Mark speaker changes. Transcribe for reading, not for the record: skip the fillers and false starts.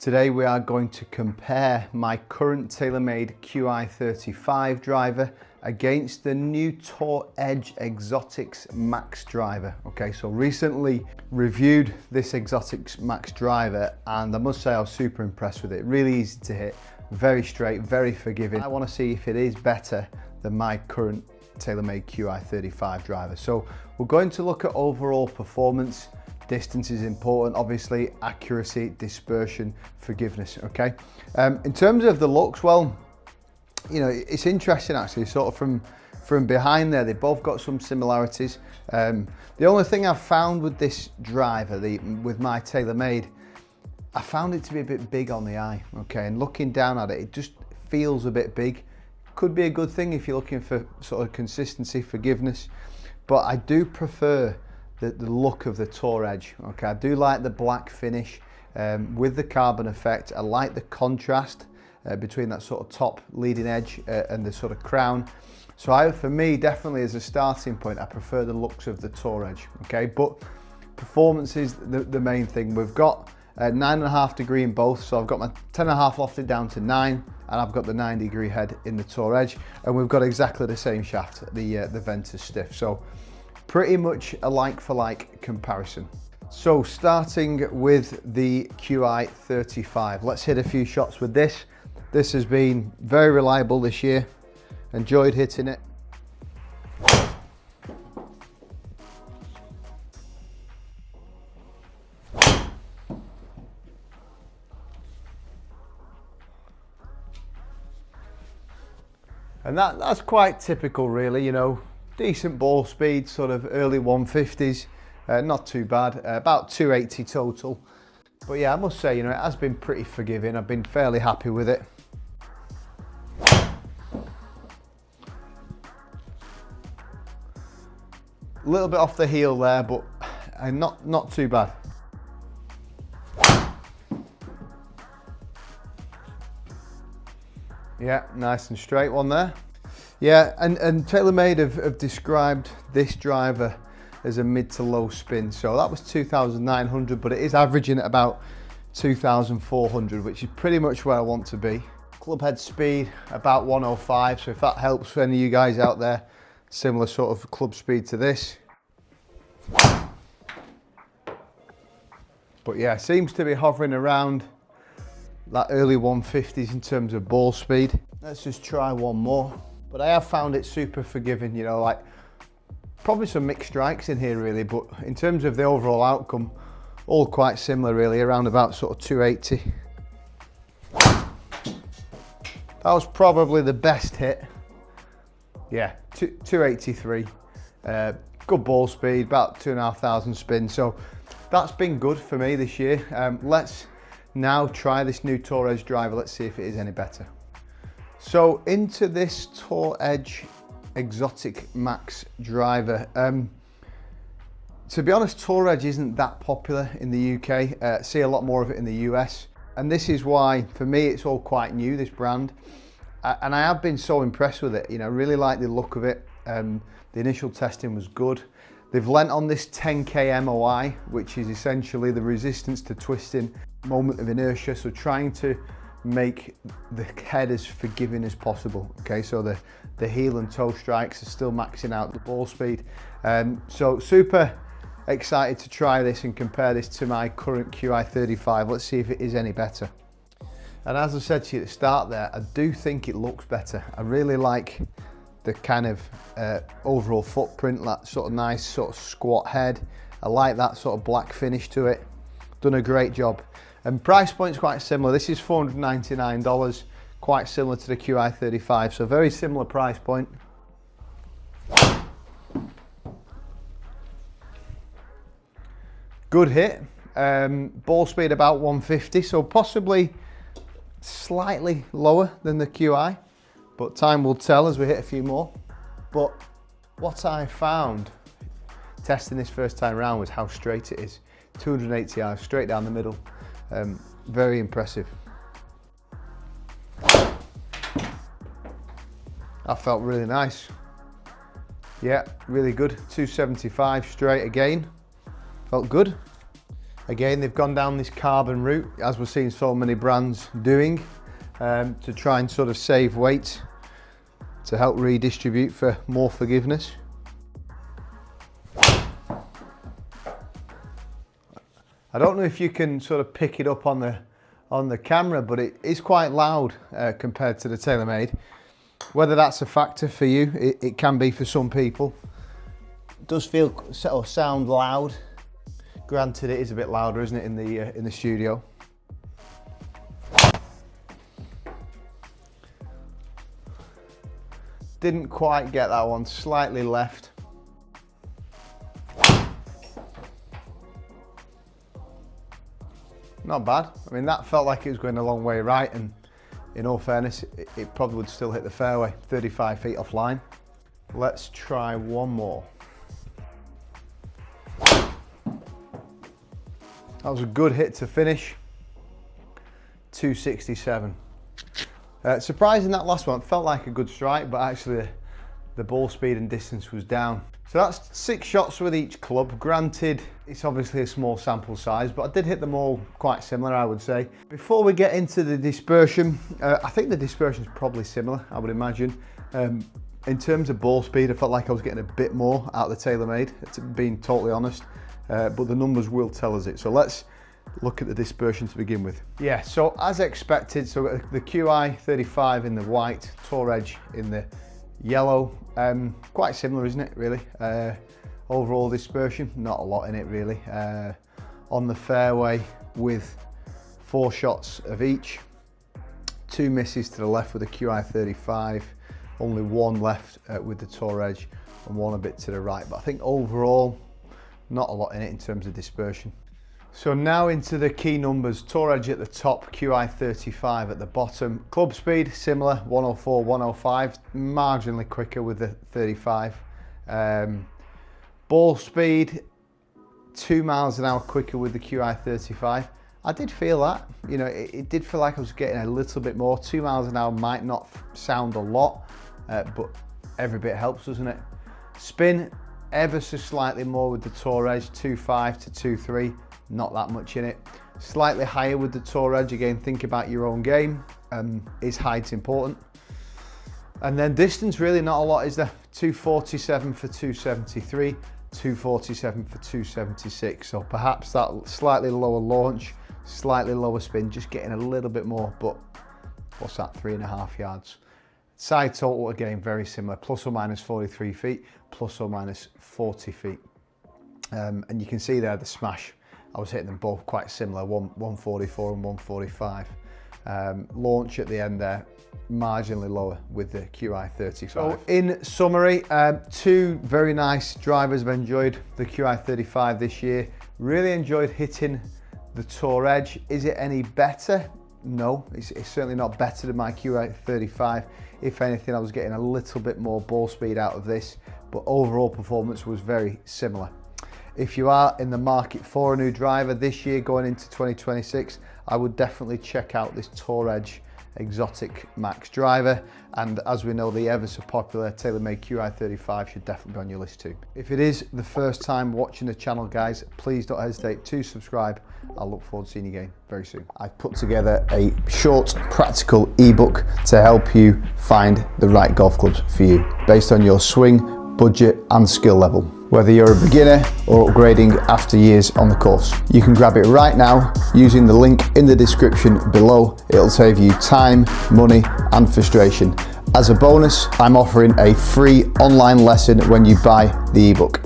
Speaker 1: Today we are going to compare my current TaylorMade Qi35 driver against the new Tour Edge Exotics Max driver. Okay, so recently reviewed this Exotics Max driver and I must say I was super impressed with it. Really easy to hit, very straight, very forgiving. I want to see if it is better than my current TaylorMade Qi35 driver. So we're going to look at overall performance. Distance is important, obviously, accuracy, dispersion, forgiveness, okay? In terms of the looks, well, you know, it's interesting actually, sort of from behind there, they both got some similarities. The only thing I've found with this driver, with my TaylorMade, I found it to be a bit big on the eye, okay? And looking down at it, it just feels a bit big. Could be a good thing if you're looking for sort of consistency, forgiveness, but I do prefer the look of the Tour Edge. Okay, I do like the black finish with the carbon effect. I like the contrast between that sort of top leading edge and the sort of crown. So for me, definitely as a starting point, I prefer the looks of the Tour Edge. Okay, but performance is the main thing. We've got 9.5 degree in both, so I've got my 10.5 lofted down to 9, and I've got the 9-degree head in the Tour Edge, and we've got exactly the same shaft, the Ventus stiff. So pretty much a like-for-like comparison. So starting with the Qi35, let's hit a few shots with this. This has been very reliable this year. Enjoyed hitting it. And that's quite typical really, you know. Decent ball speed, sort of early 150s, not too bad, about 280 total. But yeah, I must say, you know, it has been pretty forgiving. I've been fairly happy with it. A little bit off the heel there, but not too bad. Yeah, nice and straight one there. Yeah, and TaylorMade have described this driver as a mid to low spin. So that was 2,900, but it is averaging at about 2,400, which is pretty much where I want to be. Club head speed, about 105. So if that helps for any of you guys out there, similar sort of club speed to this. But yeah, seems to be hovering around that early 150s in terms of ball speed. Let's just try one more. But I have found it super forgiving, you know, like probably some mixed strikes in here really, but in terms of the overall outcome, all quite similar really, around about sort of 280. That was probably the best hit. Yeah, 283. Good ball speed, about 2,500 spins. So that's been good for me this year. Let's now try this new Tour Edge driver. Let's see if it is any better. So into this Tour Edge Exotic Max driver. To be honest, Tour Edge isn't that popular in the UK. See a lot more of it in the US. And this is why, for me, it's all quite new, this brand. And I have been so impressed with it. You know, really like the look of it. The initial testing was good. They've lent on this 10K MOI, which is essentially the resistance to twisting, moment of inertia. So trying to make the head as forgiving as possible. Okay, so the heel and toe strikes are still maxing out the ball speed. So super excited to try this and compare this to my current Qi35. Let's see if it is any better. And as I said to you at the start there, I do think it looks better. I really like the kind of overall footprint, that sort of nice sort of squat head. I like that sort of black finish to it. Done a great job. And price point's quite similar. This is $499, quite similar to the Qi35, so very similar price point. Good hit. Ball speed about 150, so possibly slightly lower than the Qi, but time will tell as we hit a few more. But what I found testing this first time around was how straight it is. 280 yards straight down the middle. Very impressive. That felt really nice. Yeah, really good. 275 straight again. Felt good. Again, they've gone down this carbon route, as we're seeing so many brands doing, to try and sort of save weight, to help redistribute for more forgiveness. I don't know if you can sort of pick it up on the camera, but it is quite loud compared to the TaylorMade. Whether that's a factor for you, it can be for some people. It does feel or sound loud. Granted, it is a bit louder, isn't it, in the studio? Didn't quite get that one, slightly left. Not bad. I mean, that felt like it was going a long way right, and in all fairness, it probably would still hit the fairway, 35 feet offline. Let's try one more. That was a good hit to finish. 267. Surprising that last one, felt like a good strike, but actually the ball speed and distance was down. So that's 6 shots with each club. Granted, it's obviously a small sample size, but I did hit them all quite similar, I would say. Before we get into the dispersion, I think the dispersion is probably similar, I would imagine. In terms of ball speed, I felt like I was getting a bit more out of the TaylorMade, to being totally honest. But the numbers will tell us it. So let's look at the dispersion to begin with. Yeah, so as expected, so the Qi35 in the white, Tour Edge in the yellow, quite similar, isn't it, really? Overall dispersion, not a lot in it, really. On the fairway with 4 shots of each, 2 misses to the left with the Qi35, only 1 left with the Tour Edge, and 1 a bit to the right. But I think overall, not a lot in it in terms of dispersion. So now into the key numbers. Tour Edge at the top, Qi35 at the bottom. Club speed, similar, 104, 105, marginally quicker with the 35. Ball speed, 2 miles an hour quicker with the Qi35. I did feel that, you know, it did feel like I was getting a little bit more. 2 miles an hour might not sound a lot, but every bit helps, doesn't it? Spin, ever so slightly more with the Tour Edge, 2.5 to 2.3, not that much in it. Slightly higher with the Tour Edge, again, think about your own game. Is height important? And then distance, really not a lot, is there? 247 for 273, 247 for 276. So perhaps that slightly lower launch, slightly lower spin, just getting a little bit more, but what's that, 3.5 yards. Side total, again, very similar, plus or minus 43 feet, plus or minus 40 feet. And you can see there the smash, I was hitting them both quite similar, 144 and 145. Launch at the end there, marginally lower with the Qi35. So in summary, 2 very nice drivers. I've enjoyed the Qi35 this year. Really enjoyed hitting the Tour Edge. Is it any better? No, it's certainly not better than my Qi35. If anything, I was getting a little bit more ball speed out of this, but overall performance was very similar. If you are in the market for a new driver this year going into 2026, I would definitely check out this Tour Edge Exotic Max driver, and as we know, the ever so popular TaylorMade Qi35 should definitely be on your list too. If it is the first time watching the channel, guys, please don't hesitate to subscribe. I'll look forward to seeing you again very soon. I've put together a short practical ebook to help you find the right golf clubs for you based on your swing, budget and skill level. Whether you're a beginner or upgrading after years on the course. You can grab it right now using the link in the description below. It'll save you time, money and frustration. As a bonus, I'm offering a free online lesson when you buy the ebook.